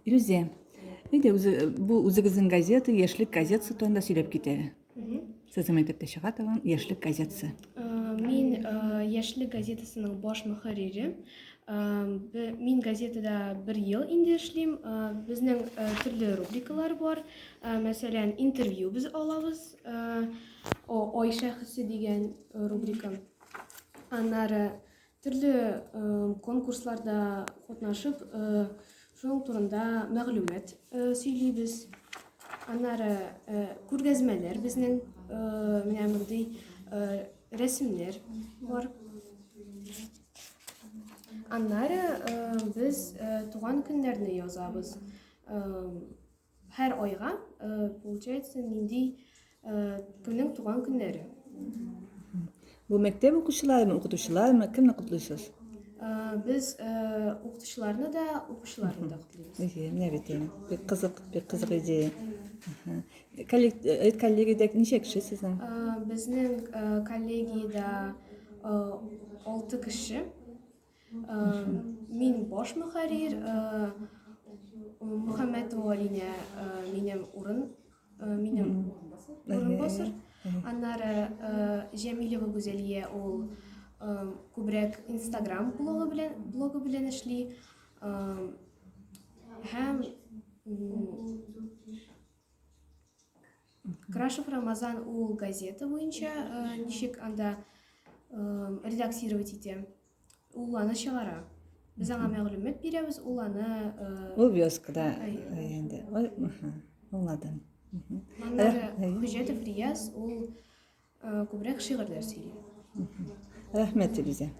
Илюзия, әйдә бу үзегезнең газета, яшьлек газетасы турында сөйләп китәле. Сезнең мәктәптә чыга торган яшьлек газетасы. Мин яшьлек газетасының баш мөхәррире. Мин газетада 1 ел инде эшлим. Безнең төрле рубрикалар бар. Мәсәлән, интервью без алабыз. Ай шәхесе дигән рубрика. Аннары төрле конкурсларда катнашып, шуның турында мәгълүмат сөйлибез. Аннары күргәзмәләр безнең менә мондый рәсемнәр бар. Аннары без туган көннәрне язабыз. Һәр айга, получается, нинди кемнең туган көннәре. Бу мәктәп укучыларымы, укытучыларымы, кемне котлыйсыз? Без укытучыларны да, укучыларны да котлыйбыз. Менә бит инде. Бик кызык идея. Коллегиядә ничә кеше сезнең? Безнең коллегиядә 6 кеше. Мин баш мөхәррир, Мөхәммәтова Алинә минем урынбасар. Аннары Җәмилева Гүзәлия, ул күбрәк Instagram блогы белән эшли. Һәм Крашев Рамазан, ул газета буенча ничек анда редактировать итә. Ул аны чыгара. Без аңа мәгълүмат бирәбез, ул аны Ул вёскада инде. Аңладым. Аннары Хуҗатов Рияз, ул күбрәк шигырьләр сөйли. Рәхмәт, Илюзия.